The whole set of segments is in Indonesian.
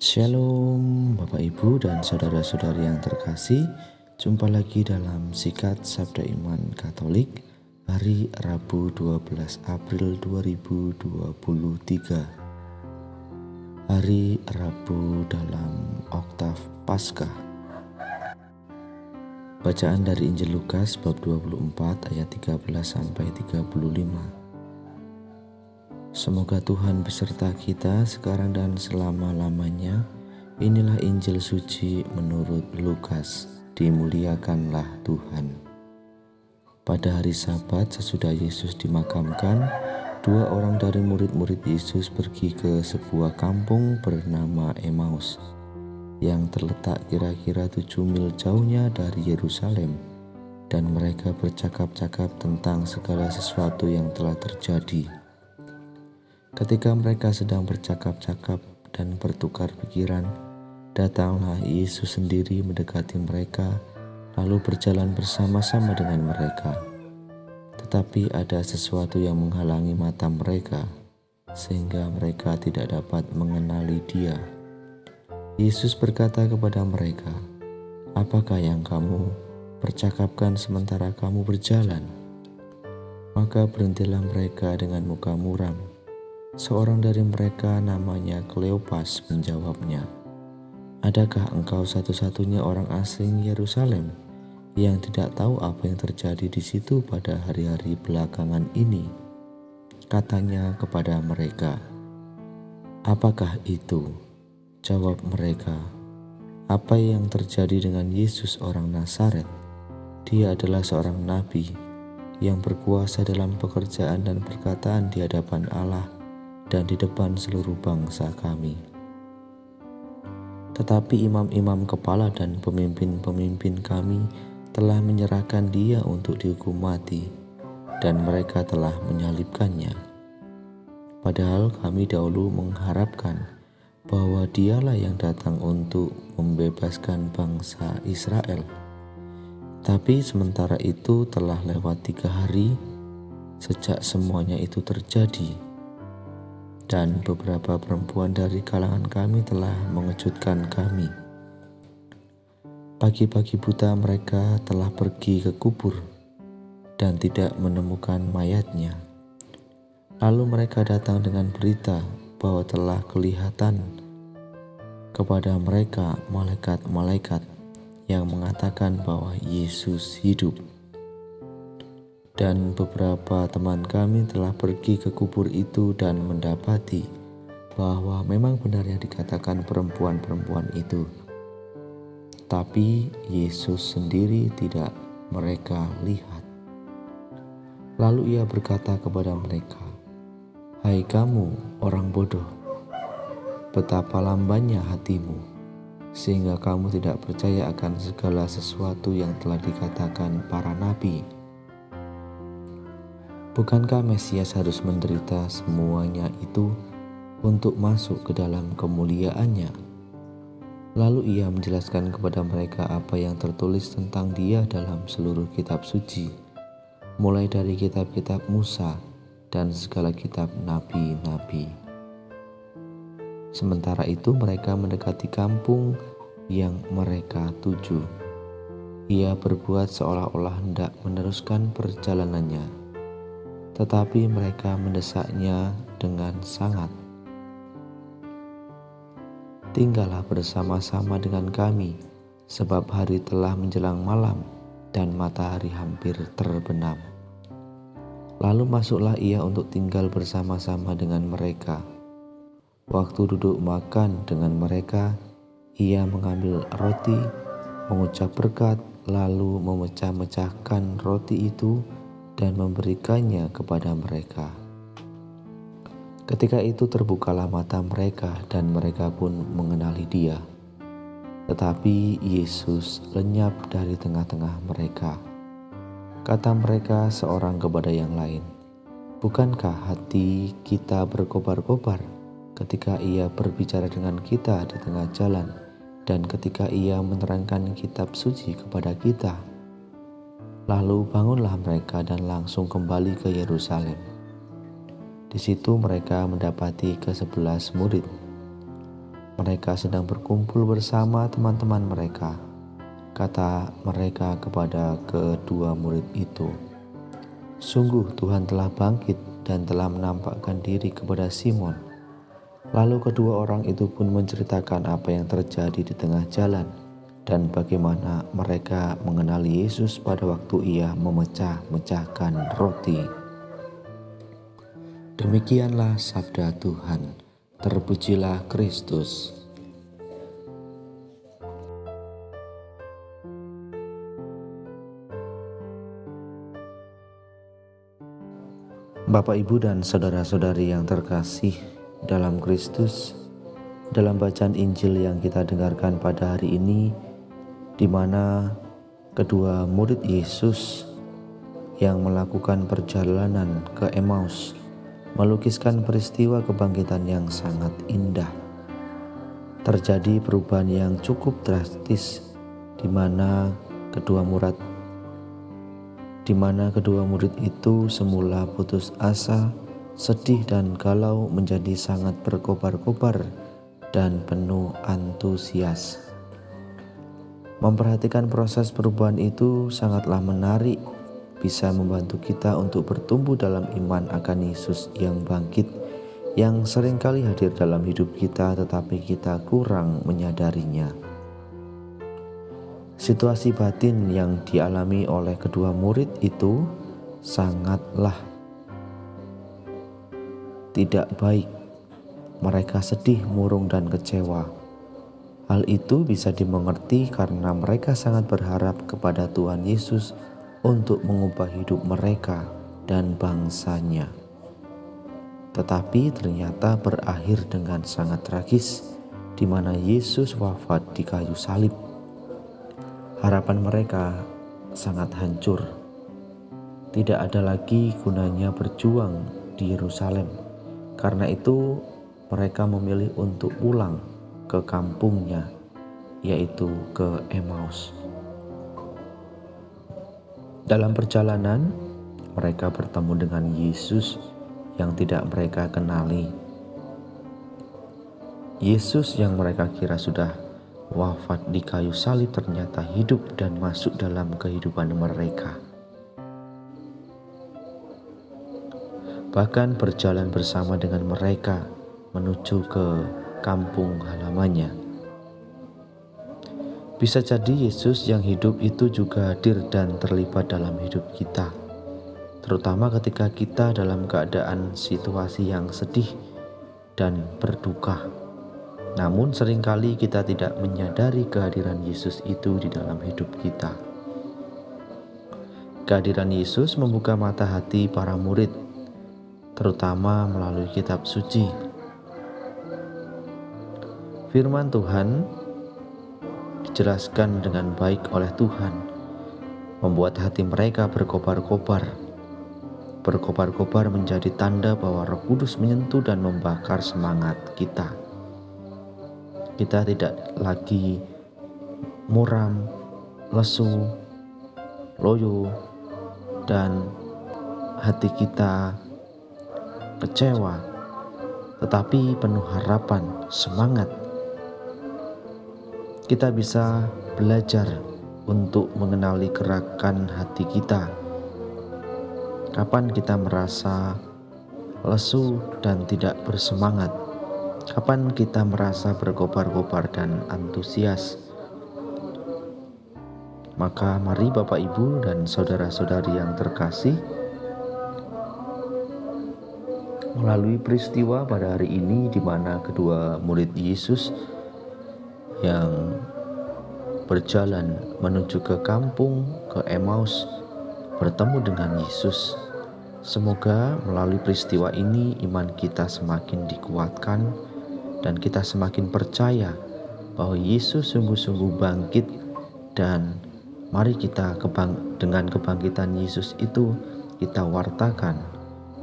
Shalom Bapak Ibu dan saudara-saudari yang terkasih. Jumpa lagi dalam Sikat Sabda Iman Katolik hari Rabu 12 April 2023. Hari Rabu dalam Oktav Paskah. Bacaan dari Injil Lukas bab 24 ayat 13 sampai 35. Semoga Tuhan beserta kita sekarang dan selama-lamanya. Inilah Injil suci menurut Lukas. Dimuliakanlah Tuhan. Pada hari Sabat sesudah Yesus dimakamkan, dua orang dari murid-murid Yesus pergi ke sebuah kampung bernama Emmaus yang terletak kira-kira 7 mil jauhnya dari Yerusalem, dan mereka bercakap-cakap tentang segala sesuatu yang telah terjadi. Ketika mereka sedang bercakap-cakap dan bertukar pikiran, datanglah Yesus sendiri mendekati mereka, lalu berjalan bersama-sama dengan mereka. Tetapi ada sesuatu yang menghalangi mata mereka, sehingga mereka tidak dapat mengenali Dia. Yesus berkata kepada mereka, "Apakah yang kamu percakapkan sementara kamu berjalan?" Maka berhentilah mereka dengan muka muram. Seorang dari mereka namanya Kleopas menjawabnya, "Adakah engkau satu-satunya orang asing Yerusalem yang tidak tahu apa yang terjadi di situ pada hari-hari belakangan ini?" Katanya kepada mereka. "Apakah itu?" Jawab mereka, "Apa yang terjadi dengan Yesus orang Nazaret? Dia adalah seorang nabi yang berkuasa dalam pekerjaan dan perkataan di hadapan Allah dan di depan seluruh bangsa kami. Tetapi imam-imam kepala dan pemimpin-pemimpin kami telah menyerahkan Dia untuk dihukum mati, dan mereka telah menyalibkannya. Padahal kami dahulu mengharapkan bahwa Dialah yang datang untuk membebaskan bangsa Israel. Tapi sementara itu telah lewat 3 hari sejak semuanya itu terjadi, dan beberapa perempuan dari kalangan kami telah mengejutkan kami. Pagi-pagi buta mereka telah pergi ke kubur dan tidak menemukan mayatnya. Lalu mereka datang dengan berita bahwa telah kelihatan kepada mereka malaikat-malaikat yang mengatakan bahwa Yesus hidup. Dan beberapa teman kami telah pergi ke kubur itu dan mendapati bahwa memang benar yang dikatakan perempuan-perempuan itu. Tapi Yesus sendiri tidak mereka lihat. Lalu Ia berkata kepada mereka, "Hai kamu orang bodoh, betapa lambannya hatimu, sehingga kamu tidak percaya akan segala sesuatu yang telah dikatakan para nabi. Bukankah Mesias harus menderita semuanya itu untuk masuk ke dalam kemuliaannya?" Lalu Ia menjelaskan kepada mereka apa yang tertulis tentang Dia dalam seluruh kitab suci, mulai dari kitab-kitab Musa dan segala kitab nabi-nabi. Sementara itu mereka mendekati kampung yang mereka tuju. Ia berbuat seolah-olah hendak meneruskan perjalanannya, tetapi mereka mendesaknya dengan sangat. "Tinggallah bersama-sama dengan kami, sebab hari telah menjelang malam dan matahari hampir terbenam." Lalu masuklah Ia untuk tinggal bersama-sama dengan mereka. Waktu duduk makan dengan mereka, Ia mengambil roti, mengucap berkat, lalu memecah-mecahkan roti itu dan memberikannya kepada mereka. Ketika itu terbukalah mata mereka dan mereka pun mengenali Dia. Tetapi Yesus lenyap dari tengah-tengah mereka. Kata mereka seorang kepada yang lain, "Bukankah hati kita berkobar-kobar ketika Ia berbicara dengan kita di tengah jalan dan ketika Ia menerangkan kitab suci kepada kita?" Lalu bangunlah mereka dan langsung kembali ke Yerusalem. Di situ mereka mendapati ke-11 murid. mereka sedang berkumpul bersama teman-teman mereka, kata mereka kepada kedua murid itu, "Sungguh Tuhan telah bangkit dan telah menampakkan diri kepada Simon." Lalu kedua orang itu pun menceritakan apa yang terjadi di tengah jalan dan bagaimana mereka mengenali Yesus pada waktu ia memecah-mecahkan roti. Demikianlah sabda Tuhan. Terpujilah Kristus. Bapak, Ibu, dan saudara-saudari yang terkasih dalam Kristus, dalam bacaan Injil yang kita dengarkan pada hari ini, di mana kedua murid Yesus yang melakukan perjalanan ke Emmaus melukiskan peristiwa kebangkitan yang sangat indah. Terjadi perubahan yang cukup drastis di mana kedua murid itu semula putus asa, sedih dan galau menjadi sangat berkobar-kobar dan penuh antusias. Memperhatikan proses perubahan itu sangatlah menarik, bisa membantu kita untuk bertumbuh dalam iman akan Yesus yang bangkit, yang seringkali hadir dalam hidup kita tetapi kita kurang menyadarinya. Situasi batin yang dialami oleh kedua murid itu sangatlah tidak baik. Mereka sedih, murung, dan kecewa. Hal itu bisa dimengerti karena mereka sangat berharap kepada Tuhan Yesus untuk mengubah hidup mereka dan bangsanya. Tetapi ternyata berakhir dengan sangat tragis, di mana Yesus wafat di kayu salib. Harapan mereka sangat hancur. Tidak ada lagi gunanya berjuang di Yerusalem. Karena itu mereka memilih untuk pulang ke kampungnya, yaitu ke Emmaus. Dalam perjalanan, mereka bertemu dengan Yesus yang tidak mereka kenali. Yesus yang mereka kira sudah wafat di kayu salib ternyata hidup dan masuk dalam kehidupan mereka. Bahkan berjalan bersama dengan mereka menuju ke kampung halamannya. Bisa jadi Yesus yang hidup itu juga hadir dan terlibat dalam hidup kita, terutama ketika kita dalam keadaan situasi yang sedih dan berduka. Namun seringkali kita tidak menyadari kehadiran Yesus itu di dalam hidup kita. Kehadiran Yesus membuka mata hati para murid, terutama melalui kitab suci. Firman Tuhan dijelaskan dengan baik oleh Tuhan, membuat hati mereka berkobar-kobar. Berkobar-kobar menjadi tanda bahwa Roh Kudus menyentuh dan membakar semangat kita. Kita tidak lagi muram, lesu, loyo, dan hati kita kecewa, tetapi penuh harapan, semangat. Kita bisa belajar untuk mengenali gerakan hati kita. Kapan kita merasa lesu dan tidak bersemangat? Kapan kita merasa berkobar-kobar dan antusias? Maka mari Bapak, Ibu, dan saudara-saudari yang terkasih, melalui peristiwa pada hari ini di mana kedua murid Yesus yang berjalan menuju ke kampung, ke Emmaus, bertemu dengan Yesus. Semoga melalui peristiwa ini iman kita semakin dikuatkan dan kita semakin percaya bahwa Yesus sungguh-sungguh bangkit, dan mari kita dengan kebangkitan Yesus itu kita wartakan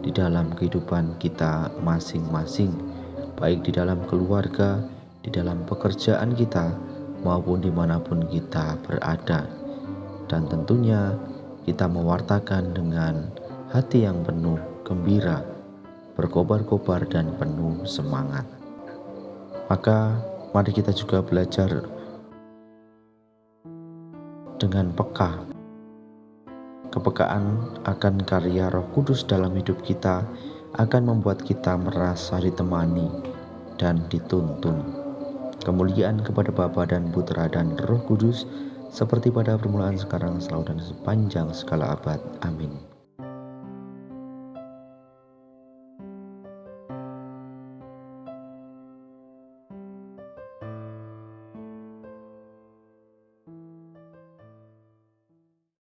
di dalam kehidupan kita masing-masing, baik di dalam keluarga, di dalam pekerjaan kita, maupun dimanapun kita berada. Dan tentunya kita mewartakan dengan hati yang penuh gembira, berkobar-kobar dan penuh semangat. Maka Mari kita juga belajar dengan peka. Kepekaan akan karya Roh Kudus dalam hidup kita akan membuat kita merasa ditemani dan dituntun. Kemuliaan kepada Bapa dan Putra dan Roh Kudus, seperti pada permulaan, sekarang, selalu, dan sepanjang segala abad. Amin.